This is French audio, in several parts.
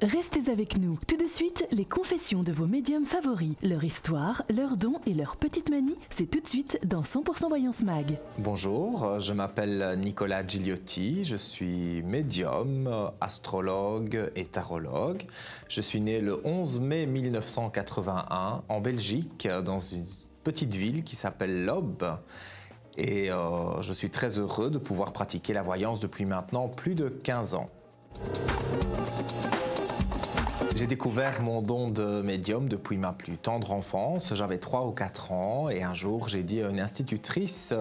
Restez avec nous. Tout de suite, les confessions de vos médiums favoris. Leur histoire, leurs dons et leurs petites manies, c'est tout de suite dans 100% Voyance Mag. Bonjour, je m'appelle Nicolas Gigliotti, je suis médium, astrologue et tarologue. Je suis né le 11 mai 1981 en Belgique, dans une petite ville qui s'appelle Lobbes. Et je suis très heureux de pouvoir pratiquer la voyance depuis maintenant plus de 15 ans. J'ai découvert mon don de médium depuis ma plus tendre enfance. J'avais 3 ou 4 ans et un jour j'ai dit à une institutrice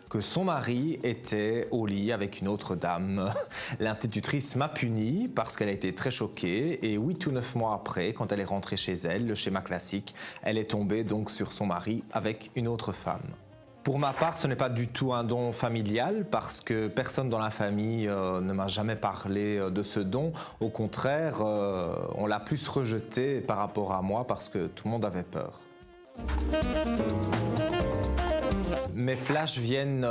que son mari était au lit avec une autre dame. L'institutrice m'a puni parce qu'elle a été très choquée et 8 ou 9 mois après, quand elle est rentrée chez elle, le schéma classique, elle est tombée donc sur son mari avec une autre femme. Pour ma part, ce n'est pas du tout un don familial parce que personne dans la famille ne m'a jamais parlé de ce don. Au contraire, on l'a plus rejeté par rapport à moi parce que tout le monde avait peur. Mes flashs viennent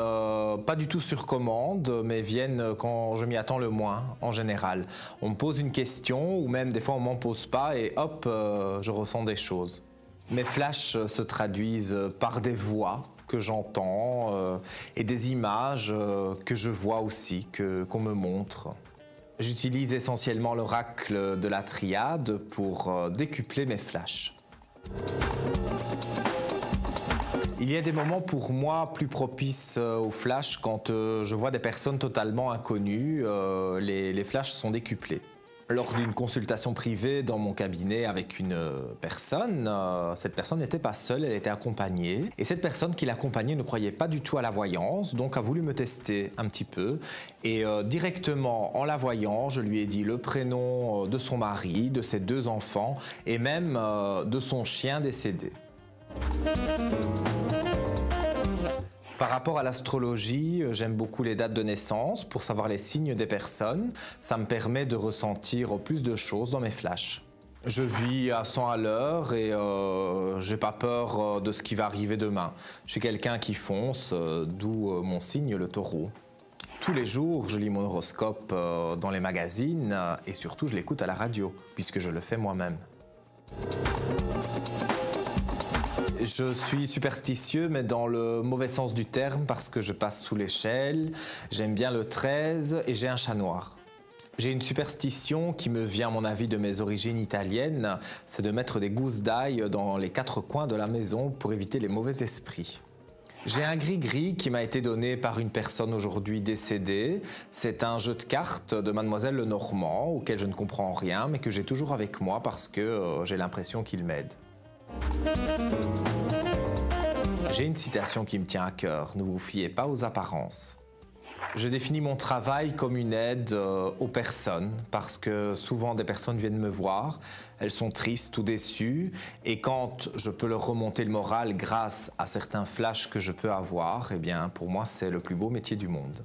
pas du tout sur commande, mais viennent quand je m'y attends le moins, en général. On me pose une question ou même des fois on m'en pose pas et hop, je ressens des choses. Mes flashs se traduisent par des voix que j'entends et des images que je vois aussi, qu'on me montre. J'utilise essentiellement l'oracle de la triade pour décupler mes flashs. Il y a des moments pour moi plus propices aux flashs quand je vois des personnes totalement inconnues, les flashs sont décuplés. Lors d'une consultation privée dans mon cabinet avec une personne, cette personne n'était pas seule, elle était accompagnée. Et cette personne qui l'accompagnait ne croyait pas du tout à la voyance, donc a voulu me tester un petit peu. Et directement en la voyant, je lui ai dit le prénom de son mari, de ses 2 enfants et même de son chien décédé. Par rapport à l'astrologie, j'aime beaucoup les dates de naissance pour savoir les signes des personnes. Ça me permet de ressentir plus de choses dans mes flashs. Je vis à 100 à l'heure et j'ai pas peur de ce qui va arriver demain. Je suis quelqu'un qui fonce, d'où mon signe, le taureau. Tous les jours, je lis mon horoscope dans les magazines et surtout je l'écoute à la radio, puisque je le fais moi-même. Je suis superstitieux, mais dans le mauvais sens du terme, parce que je passe sous l'échelle. J'aime bien le 13 et j'ai un chat noir. J'ai une superstition qui me vient, à mon avis, de mes origines italiennes, c'est de mettre des gousses d'ail dans les 4 coins de la maison pour éviter les mauvais esprits. J'ai un gris-gris qui m'a été donné par une personne aujourd'hui décédée. C'est un jeu de cartes de Mademoiselle Lenormand, auquel je ne comprends rien, mais que j'ai toujours avec moi parce que j'ai l'impression qu'il m'aide. J'ai une citation qui me tient à cœur, ne vous fiez pas aux apparences. Je définis mon travail comme une aide aux personnes parce que souvent des personnes viennent me voir, elles sont tristes ou déçues et quand je peux leur remonter le moral grâce à certains flashs que je peux avoir, eh bien pour moi c'est le plus beau métier du monde.